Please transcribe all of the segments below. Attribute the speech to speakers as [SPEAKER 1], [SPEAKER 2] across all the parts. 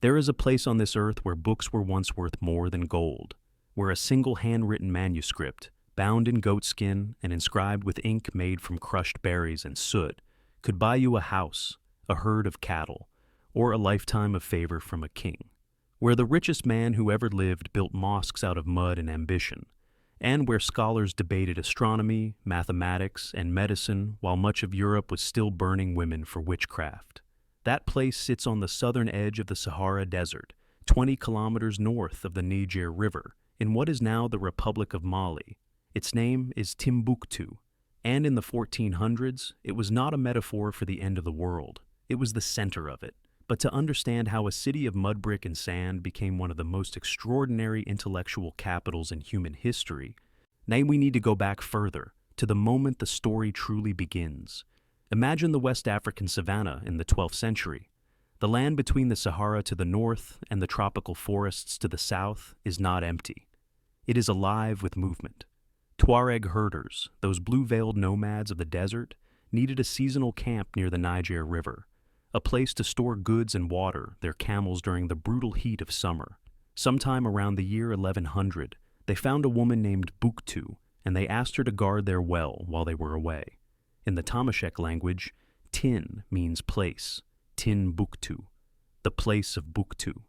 [SPEAKER 1] There is a place on this earth where books were once worth more than gold, where a single handwritten manuscript, bound in goatskin and inscribed with ink made from crushed berries and soot, could buy you a house, a herd of cattle, or a lifetime of favor from a king. Where the richest man who ever lived built mosques out of mud and ambition, and where scholars debated astronomy, mathematics, and medicine while much of Europe was still burning women for witchcraft. That place sits on the southern edge of the Sahara Desert, 20 kilometers north of the Niger River, in what is now the Republic of Mali. Its name is Timbuktu, and in the 1400s, it was not a metaphor for the end of the world. It was the center of it. But to understand how a city of mud, brick, and sand became one of the most extraordinary intellectual capitals in human history, now we need to go back further, to the moment the story truly begins. Imagine the West African savanna in the 12th century. The land between the Sahara to the north and the tropical forests to the south is not empty. It is alive with movement. Tuareg herders, those blue-veiled nomads of the desert, needed a seasonal camp near the Niger River, a place to store goods and water their camels during the brutal heat of summer. Sometime around the year 1100, they found a woman named Buktu, and they asked her to guard their well while they were away. In the Tamashek language, Tin means place, Timbuktu, the place of Buktu.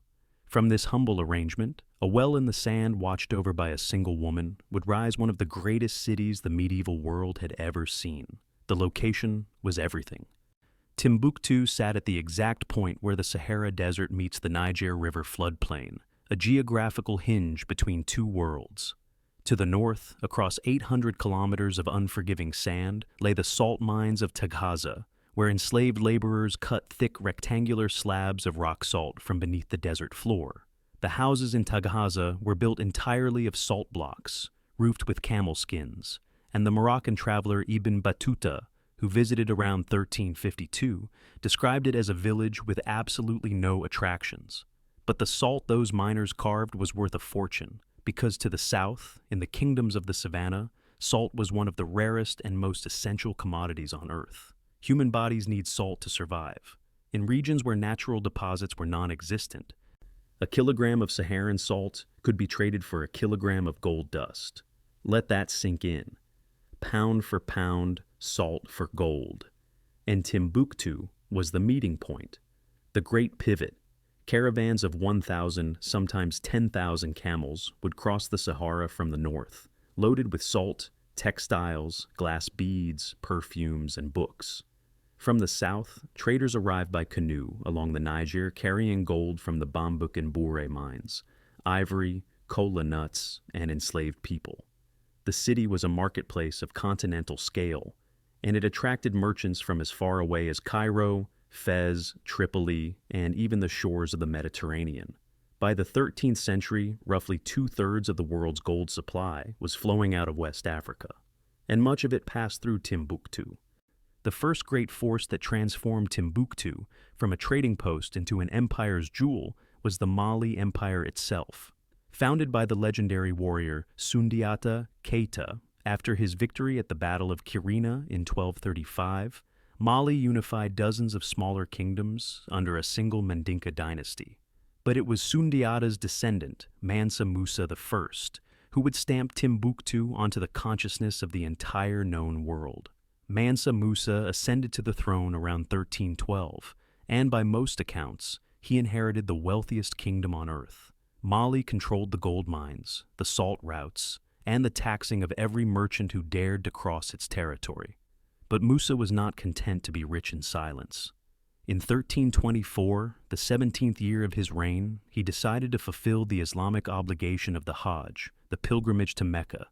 [SPEAKER 1] From this humble arrangement, a well in the sand watched over by a single woman would rise one of the greatest cities the medieval world had ever seen. The location was everything. Timbuktu sat at the exact point where the Sahara Desert meets the Niger River floodplain, a geographical hinge between two worlds. To the north, across 800 kilometers of unforgiving sand, lay the salt mines of Taghaza, where enslaved laborers cut thick rectangular slabs of rock salt from beneath the desert floor. The houses in Taghaza were built entirely of salt blocks, roofed with camel skins, and the Moroccan traveler Ibn Battuta, who visited around 1352, described it as a village with absolutely no attractions. But the salt those miners carved was worth a fortune, because to the south, in the kingdoms of the savannah, salt was one of the rarest and most essential commodities on earth. Human bodies need salt to survive. In regions where natural deposits were non-existent, a kilogram of Saharan salt could be traded for a kilogram of gold dust. Let that sink in. Pound for pound, salt for gold. And Timbuktu was the meeting point, the great pivot. Caravans of 1,000, sometimes 10,000 camels would cross the Sahara from the north, loaded with salt, textiles, glass beads, perfumes, and books. From the south, traders arrived by canoe along the Niger carrying gold from the Bambuk and Bure mines, ivory, cola nuts, and enslaved people. The city was a marketplace of continental scale, and it attracted merchants from as far away as Cairo, Fez, Tripoli, and even the shores of the Mediterranean. By the 13th century, roughly two-thirds of the world's gold supply was flowing out of West Africa, and much of it passed through Timbuktu. The first great force that transformed Timbuktu from a trading post into an empire's jewel was the Mali Empire itself. Founded by the legendary warrior Sundiata Keita after his victory at the Battle of Kirina in 1235, Mali unified dozens of smaller kingdoms under a single Mandinka dynasty. But it was Sundiata's descendant, Mansa Musa I, who would stamp Timbuktu onto the consciousness of the entire known world. Mansa Musa ascended to the throne around 1312, and by most accounts, he inherited the wealthiest kingdom on earth. Mali controlled the gold mines, the salt routes, and the taxing of every merchant who dared to cross its territory. But Musa was not content to be rich in silence. In 1324, the 17th year of his reign, he decided to fulfill the Islamic obligation of the Hajj, the pilgrimage to Mecca.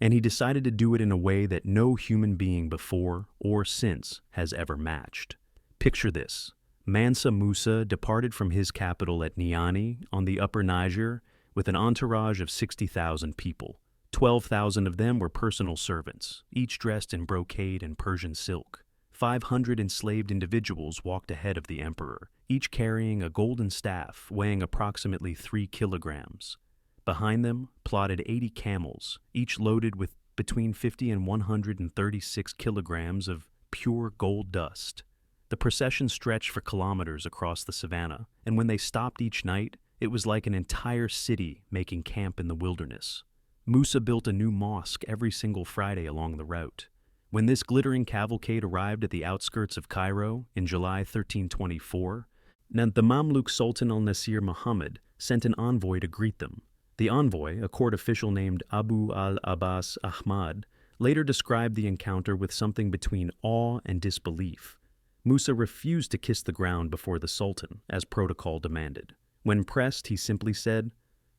[SPEAKER 1] And he decided to do it in a way that no human being before or since has ever matched. Picture this. Mansa Musa departed from his capital at Niani on the upper Niger with an entourage of 60,000 people. 12,000 of them were personal servants, each dressed in brocade and Persian silk. 500 enslaved individuals walked ahead of the emperor, each carrying a golden staff weighing approximately 3 kilograms. Behind them plodded 80 camels, each loaded with between 50 and 136 kilograms of pure gold dust. The procession stretched for kilometers across the savannah, and when they stopped each night, it was like an entire city making camp in the wilderness. Musa built a new mosque every single Friday along the route. When this glittering cavalcade arrived at the outskirts of Cairo in July 1324, the Mamluk Sultan al-Nasir Muhammad sent an envoy to greet them. The envoy, a court official named Abu al-Abbas Ahmad, later described the encounter with something between awe and disbelief. Musa refused to kiss the ground before the Sultan, as protocol demanded. When pressed, he simply said,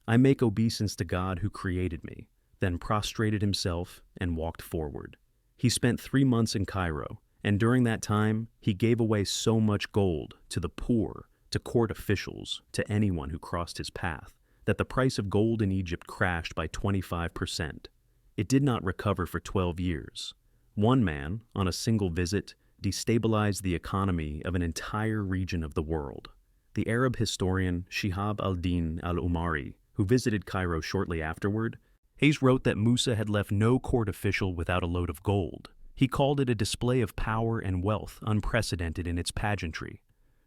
[SPEAKER 1] "I make obeisance to God who created me," then prostrated himself and walked forward. He spent 3 months in Cairo, and during that time, he gave away so much gold to the poor, to court officials, to anyone who crossed his path, that the price of gold in Egypt crashed by 25%. It did not recover for 12 years. One man, on a single visit, destabilized the economy of an entire region of the world. The Arab historian Shihab al-Din al-Umari, who visited Cairo shortly afterward, Hayes wrote that Musa had left no court official without a load of gold. He called it a display of power and wealth unprecedented in its pageantry.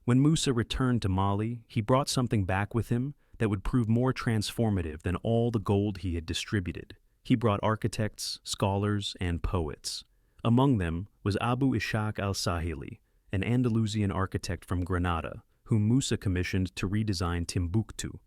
[SPEAKER 1] When Musa returned to Mali, he brought something back with him that would prove more transformative than all the gold he had distributed. He brought architects, scholars, and poets. Among them was Abu Ishaq al-Sahili, an Andalusian architect from Granada, whom Musa commissioned to redesign Timbuktu.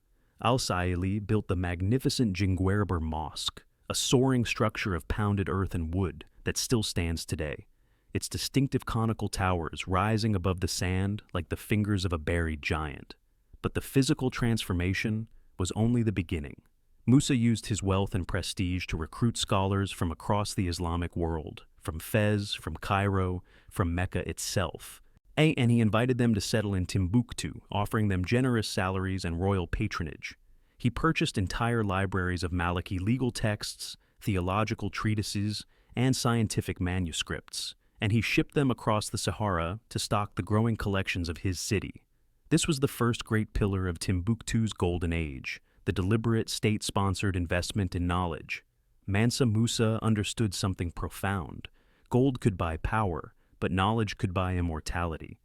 [SPEAKER 1] Al-Sahili built the magnificent Jingwerber Mosque, a soaring structure of pounded earth and wood that still stands today, its distinctive conical towers rising above the sand like the fingers of a buried giant. But the physical transformation was only the beginning. Musa used his wealth and prestige to recruit scholars from across the Islamic world, from Fez, from Cairo, from Mecca itself. And he invited them to settle in Timbuktu, offering them generous salaries and royal patronage. He purchased entire libraries of Maliki legal texts, theological treatises, and scientific manuscripts, and he shipped them across the Sahara to stock the growing collections of his city. This was the first great pillar of Timbuktu's golden age, the deliberate state-sponsored investment in knowledge. Mansa Musa understood something profound. Gold could buy power, but knowledge could buy immortality.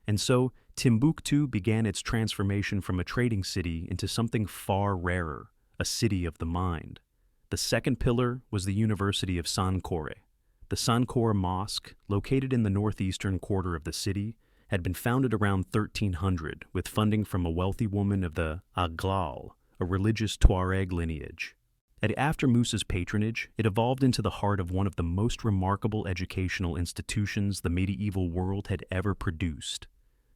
[SPEAKER 1] And so, Timbuktu began its transformation from a trading city into something far rarer, a city of the mind. The second pillar was the University of Sankore. The Sankore Mosque, located in the northeastern quarter of the city, had been founded around 1300 with funding from a wealthy woman of the Aglal, a religious Tuareg lineage. After Musa's patronage, it evolved into the heart of one of the most remarkable educational institutions the medieval world had ever produced.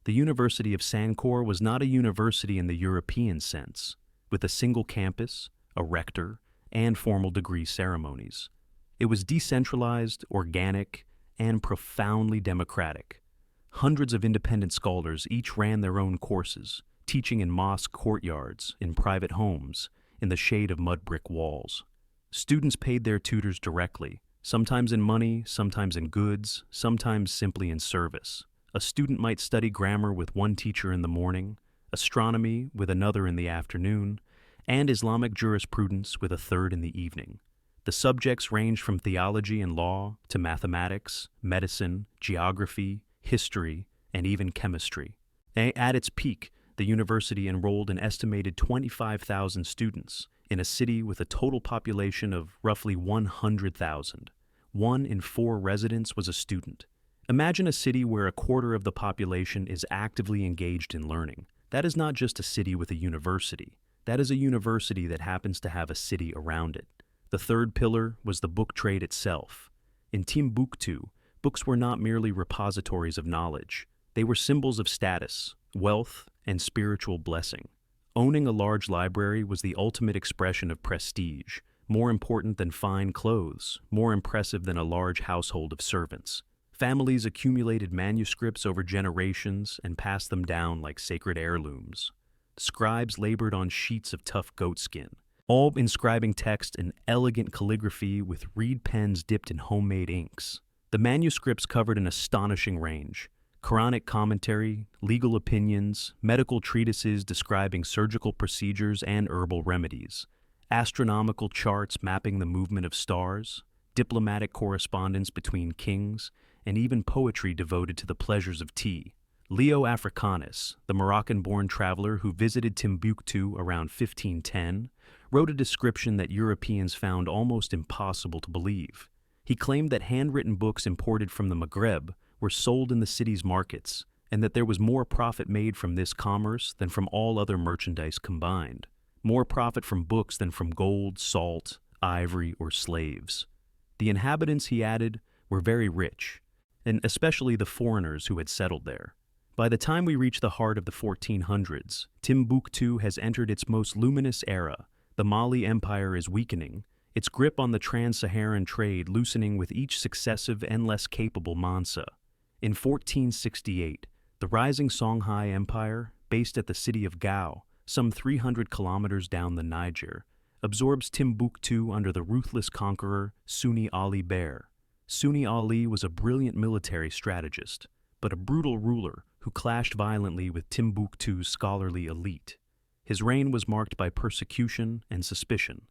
[SPEAKER 1] The University of Sankore was not a university in the European sense, with a single campus, a rector, and formal degree ceremonies. It was decentralized, organic, and profoundly democratic. Hundreds of independent scholars each ran their own courses, teaching in mosque courtyards, in private homes, in the shade of mud brick walls. Students paid their tutors directly, sometimes in money, sometimes in goods, sometimes simply in service. A student might study grammar with one teacher in the morning, astronomy with another in the afternoon, and Islamic jurisprudence with a third in the evening. The subjects ranged from theology and law to mathematics, medicine, geography, history, and even chemistry. At its peak, the university enrolled an estimated 25,000 students in a city with a total population of roughly 100,000. 1 in 4 residents was a student. Imagine a city where a quarter of the population is actively engaged in learning. That is not just a city with a university. That is a university that happens to have a city around it. The third pillar was the book trade itself. In Timbuktu, books were not merely repositories of knowledge. They were symbols of status, wealth, and spiritual blessing. Owning a large library was the ultimate expression of prestige, more important than fine clothes, more impressive than a large household of servants. Families accumulated manuscripts over generations and passed them down like sacred heirlooms. Scribes labored on sheets of tough goatskin, all inscribing text in elegant calligraphy with reed pens dipped in homemade inks. The manuscripts covered an astonishing range: Quranic commentary, legal opinions, medical treatises describing surgical procedures and herbal remedies, astronomical charts mapping the movement of stars, diplomatic correspondence between kings, and even poetry devoted to the pleasures of tea. Leo Africanus, the Moroccan-born traveler who visited Timbuktu around 1510, wrote a description that Europeans found almost impossible to believe. He claimed that handwritten books imported from the Maghreb were sold in the city's markets, and that there was more profit made from this commerce than from all other merchandise combined. More profit from books than from gold, salt, ivory, or slaves. The inhabitants, he added, were very rich, and especially the foreigners who had settled there. By the time we reach the heart of the 1400s, Timbuktu has entered its most luminous era. The Mali Empire is weakening, its grip on the trans-Saharan trade loosening with each successive and less capable Mansa. In 1468, the rising Songhai Empire, based at the city of Gao, some 300 kilometers down the Niger, absorbs Timbuktu under the ruthless conqueror Sunni Ali Ber. Sunni Ali was a brilliant military strategist, but a brutal ruler who clashed violently with Timbuktu's scholarly elite. His reign was marked by persecution and suspicion.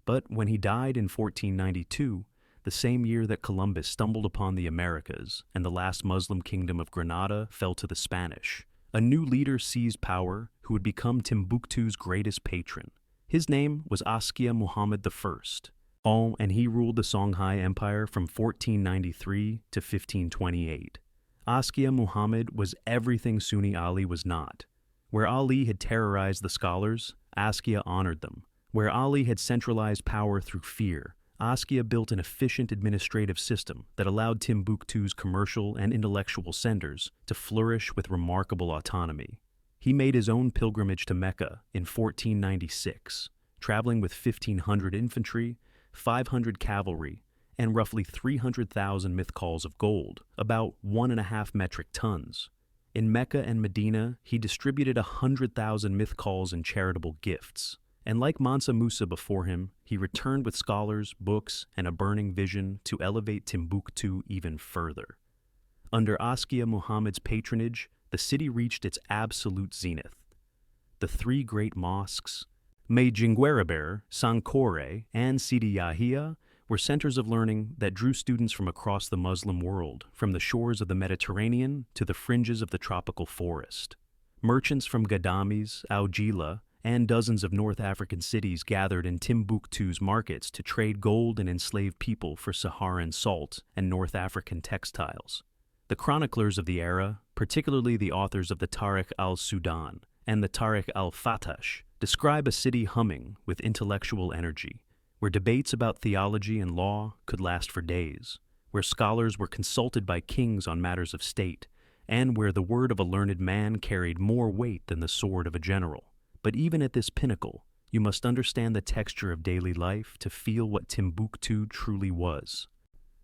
[SPEAKER 1] But when he died in 1492, the same year that Columbus stumbled upon the Americas and the last Muslim kingdom of Granada fell to the Spanish, a new leader seized power who would become Timbuktu's greatest patron. His name was Askia Muhammad I, and he ruled the Songhai Empire from 1493 to 1528. Askia Muhammad was everything Sunni Ali was not. Where Ali had terrorized the scholars, Askia honored them. Where Ali had centralized power through fear, Askia built an efficient administrative system that allowed Timbuktu's commercial and intellectual centers to flourish with remarkable autonomy. He made his own pilgrimage to Mecca in 1496, traveling with 1,500 infantry, 500 cavalry, and roughly 300,000 mithqals of gold, about 1.5 metric tons. In Mecca and Medina, he distributed 100,000 mithqals in charitable gifts. And like Mansa Musa before him, he returned with scholars, books, and a burning vision to elevate Timbuktu even further. Under Askia Muhammad's patronage, the city reached its absolute zenith. The three great mosques, Medjugorje, Sankore, and Sidi Yahya, were centers of learning that drew students from across the Muslim world, from the shores of the Mediterranean to the fringes of the tropical forest. Merchants from Gadames, Augila, and dozens of North African cities gathered in Timbuktu's markets to trade gold and enslaved people for Saharan salt and North African textiles. The chroniclers of the era, particularly the authors of the Tariq al-Sudan and the Tariq al-Fatash, describe a city humming with intellectual energy, where debates about theology and law could last for days, where scholars were consulted by kings on matters of state, and where the word of a learned man carried more weight than the sword of a general. But even at this pinnacle, you must understand the texture of daily life to feel what Timbuktu truly was.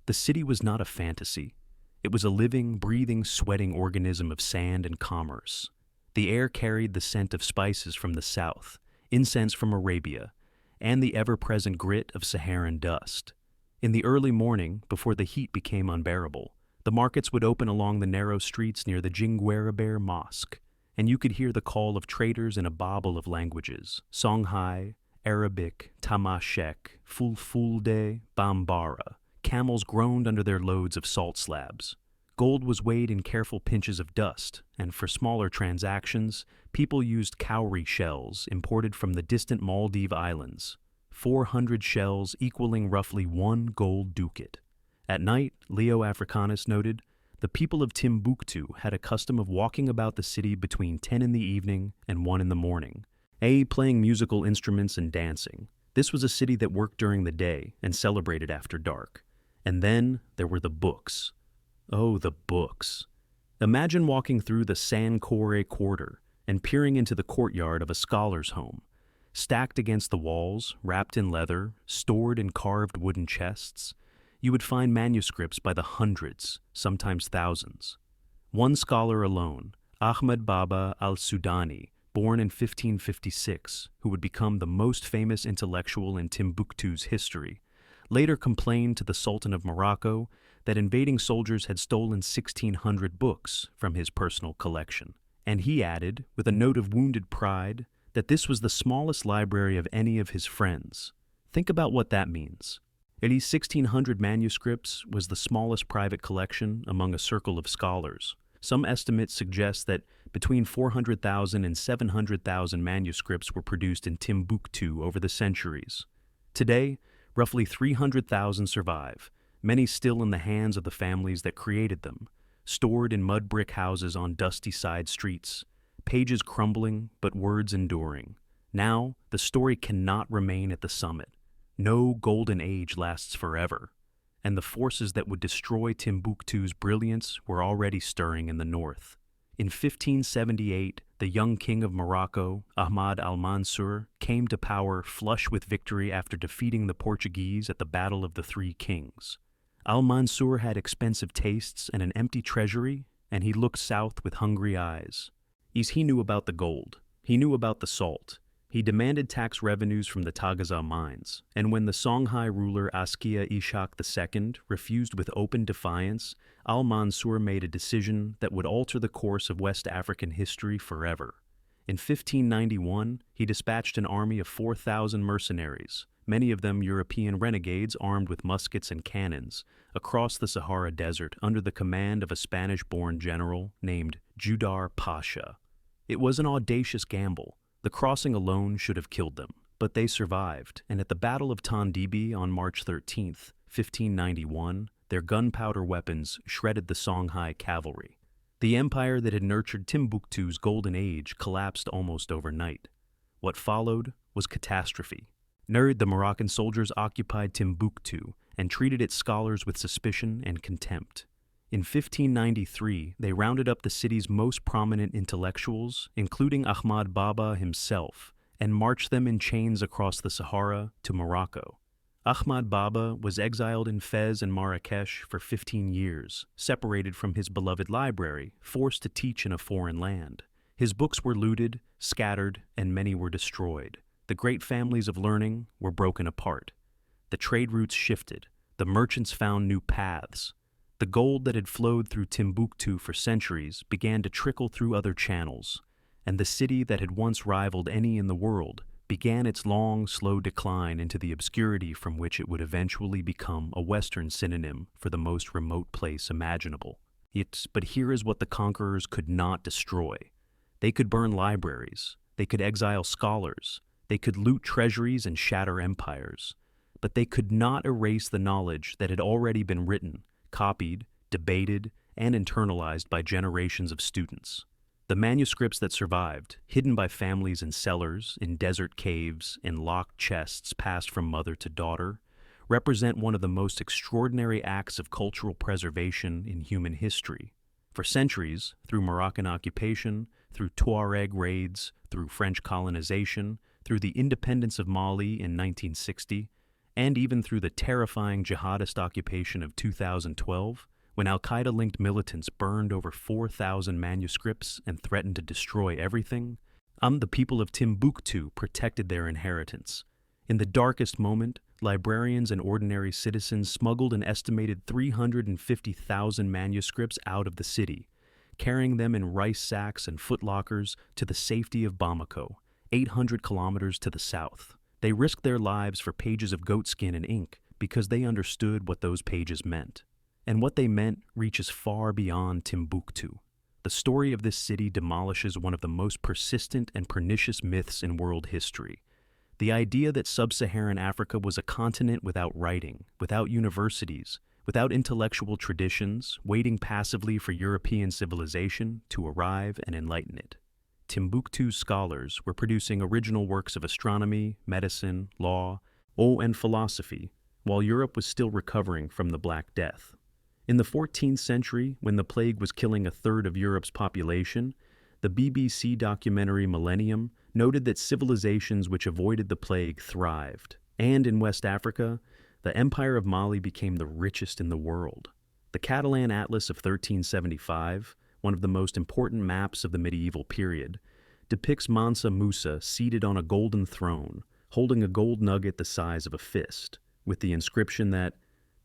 [SPEAKER 1] The city was not a fantasy. It was a living, breathing, sweating organism of sand and commerce. The air carried the scent of spices from the south, incense from Arabia, and the ever-present grit of Saharan dust. In the early morning, before the heat became unbearable, the markets would open along the narrow streets near the Jingweraber Mosque, and you could hear the call of traders in a babel of languages: Songhai, Arabic, Tamashek, Fulfulde, Bambara. Camels groaned under their loads of salt slabs. Gold was weighed in careful pinches of dust, and for smaller transactions, people used cowrie shells imported from the distant Maldive Islands, 400 shells equaling roughly 1 gold ducat. At night, Leo Africanus noted, the people of Timbuktu had a custom of walking about the city between 10 in the evening and 1 in the morning, playing musical instruments and dancing. This was a city that worked during the day and celebrated after dark. And then there were the books. Oh, the books. Imagine walking through the Sankore quarter and peering into the courtyard of a scholar's home. Stacked against the walls, wrapped in leather, stored in carved wooden chests, you would find manuscripts by the hundreds, sometimes thousands. One scholar alone, Ahmed Baba al-Sudani, born in 1556, who would become the most famous intellectual in Timbuktu's history, later complained to the Sultan of Morocco that invading soldiers had stolen 1,600 books from his personal collection. And he added, with a note of wounded pride, that this was the smallest library of any of his friends. Think about what that means. At least 1,600 manuscripts was the smallest private collection among a circle of scholars. Some estimates suggest that between 400,000 and 700,000 manuscripts were produced in Timbuktu over the centuries. Today, roughly 300,000 survive, many still in the hands of the families that created them, stored in mud brick houses on dusty side streets, pages crumbling but words enduring. Now, the story cannot remain at the summit. No golden age lasts forever, and the forces that would destroy Timbuktu's brilliance were already stirring in the north. In 1578, the young king of Morocco, Ahmad al-Mansur, came to power flush with victory after defeating the Portuguese at the Battle of the Three Kings. Al-Mansur had expensive tastes and an empty treasury, and he looked south with hungry eyes. He knew about the gold. He knew about the salt. He demanded tax revenues from the Tagaza mines, and when the Songhai ruler Askia Ishak II refused with open defiance, al-Mansur made a decision that would alter the course of West African history forever. In 1591, he dispatched an army of 4,000 mercenaries, many of them European renegades armed with muskets and cannons, across the Sahara Desert under the command of a Spanish-born general named Judar Pasha. It was an audacious gamble. The crossing alone should have killed them, but they survived, and at the Battle of Tondibi on March 13, 1591, their gunpowder weapons shredded the Songhai cavalry. The empire that had nurtured Timbuktu's golden age collapsed almost overnight. What followed was catastrophe. The Moroccan soldiers occupied Timbuktu and treated its scholars with suspicion and contempt. In 1593, they rounded up the city's most prominent intellectuals, including Ahmad Baba himself, and marched them in chains across the Sahara to Morocco. Ahmad Baba was exiled in Fez and Marrakesh for 15 years, separated from his beloved library, forced to teach in a foreign land. His books were looted, scattered, and many were destroyed. The great families of learning were broken apart. The trade routes shifted. The merchants found new paths. The gold that had flowed through Timbuktu for centuries began to trickle through other channels, and the city that had once rivaled any in the world began its long, slow decline into the obscurity from which it would eventually become a Western synonym for the most remote place imaginable. But here is what the conquerors could not destroy. They could burn libraries, they could exile scholars, they could loot treasuries and shatter empires, but they could not erase the knowledge that had already been written, copied, debated, and internalized by generations of students. The manuscripts that survived, hidden by families in cellars, in desert caves, in locked chests passed from mother to daughter, represent one of the most extraordinary acts of cultural preservation in human history. For centuries, through Moroccan occupation, through Tuareg raids, through French colonization, through the independence of Mali in 1960, and even through the terrifying jihadist occupation of 2012, when al-Qaeda-linked militants burned over 4,000 manuscripts and threatened to destroy everything, the people of Timbuktu protected their inheritance. In the darkest moment, librarians and ordinary citizens smuggled an estimated 350,000 manuscripts out of the city, carrying them in rice sacks and footlockers to the safety of Bamako, 800 kilometers to the south. They risked their lives for pages of goatskin and ink because they understood what those pages meant. And what they meant reaches far beyond Timbuktu. The story of this city demolishes one of the most persistent and pernicious myths in world history. The idea that sub-Saharan Africa was a continent without writing, without universities, without intellectual traditions, waiting passively for European civilization to arrive and enlighten it. Timbuktu's scholars were producing original works of astronomy, medicine, law, and philosophy, while Europe was still recovering from the Black Death. In the 14th century, when the plague was killing a third of Europe's population, the BBC documentary Millennium noted that civilizations which avoided the plague thrived. And in West Africa, the Empire of Mali became the richest in the world. The Catalan Atlas of 1375, one of the most important maps of the medieval period, depicts Mansa Musa seated on a golden throne, holding a gold nugget the size of a fist, with the inscription that,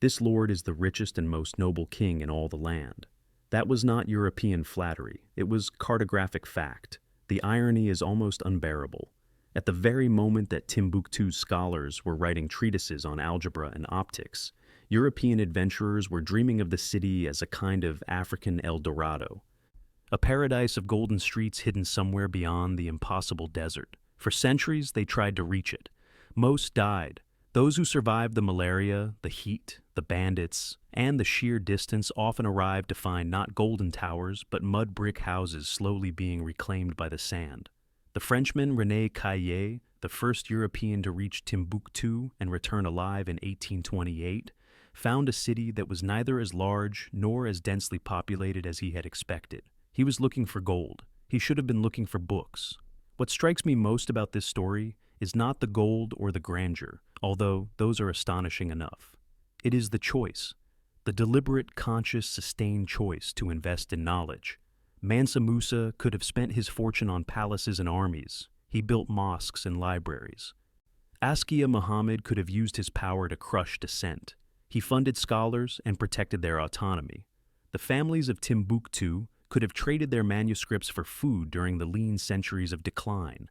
[SPEAKER 1] "This lord is the richest and most noble king in all the land." That was not European flattery, it was cartographic fact. The irony is almost unbearable. At the very moment that Timbuktu's scholars were writing treatises on algebra and optics, European adventurers were dreaming of the city as a kind of African El Dorado, a paradise of golden streets hidden somewhere beyond the impossible desert. For centuries, they tried to reach it. Most died. Those who survived the malaria, the heat, the bandits, and the sheer distance often arrived to find not golden towers, but mud brick houses slowly being reclaimed by the sand. The Frenchman René Caillié, the first European to reach Timbuktu and return alive in 1828, found a city that was neither as large nor as densely populated as he had expected. He was looking for gold. He should have been looking for books. What strikes me most about this story is not the gold or the grandeur, although those are astonishing enough. It is the choice, the deliberate, conscious, sustained choice to invest in knowledge. Mansa Musa could have spent his fortune on palaces and armies. He built mosques and libraries. Askia Muhammad could have used his power to crush dissent. He funded scholars and protected their autonomy. The families of Timbuktu could have traded their manuscripts for food during the lean centuries of decline.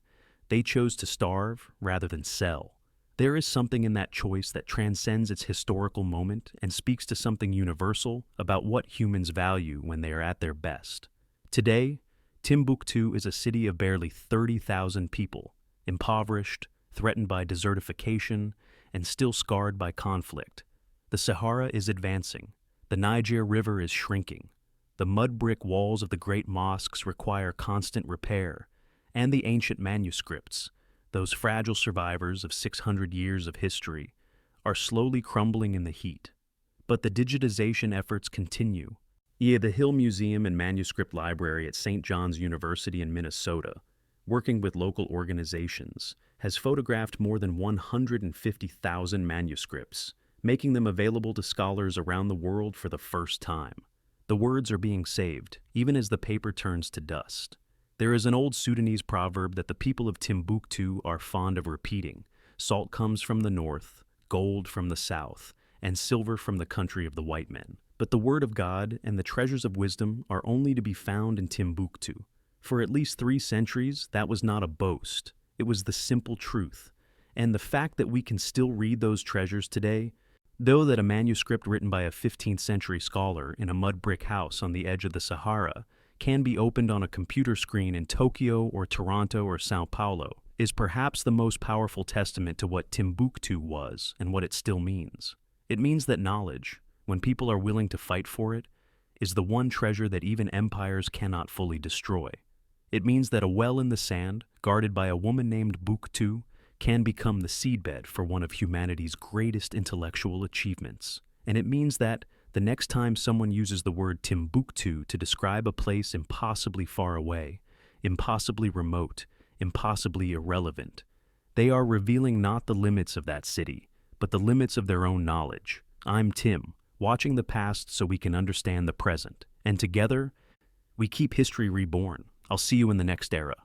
[SPEAKER 1] They chose to starve rather than sell. There is something in that choice that transcends its historical moment and speaks to something universal about what humans value when they are at their best. Today, Timbuktu is a city of barely 30,000 people, impoverished, threatened by desertification, and still scarred by conflict. The Sahara is advancing. The Niger River is shrinking. The mud brick walls of the great mosques require constant repair, and the ancient manuscripts, those fragile survivors of 600 years of history, are slowly crumbling in the heat. But the digitization efforts continue. The Hill Museum and Manuscript Library at St. John's University in Minnesota, working with local organizations, has photographed more than 150,000 manuscripts, making them available to scholars around the world for the first time. The words are being saved, even as the paper turns to dust. There is an old Sudanese proverb that the people of Timbuktu are fond of repeating: salt comes from the north, gold from the south, and silver from the country of the white men. But the word of God and the treasures of wisdom are only to be found in Timbuktu. For at least 3 centuries, that was not a boast. It was the simple truth. And the fact that we can still read those treasures today, though that a manuscript written by a 15th century scholar in a mud brick house on the edge of the Sahara can be opened on a computer screen in Tokyo or Toronto or Sao Paulo, is perhaps the most powerful testament to what Timbuktu was and what it still means. It means that knowledge, when people are willing to fight for it, is the one treasure that even empires cannot fully destroy. It means that a well in the sand, guarded by a woman named Buktu, can become the seedbed for one of humanity's greatest intellectual achievements. And it means that the next time someone uses the word Timbuktu to describe a place impossibly far away, impossibly remote, impossibly irrelevant, they are revealing not the limits of that city, but the limits of their own knowledge. I'm Tim, watching the past so we can understand the present. And together, we keep history reborn. I'll see you in the next era.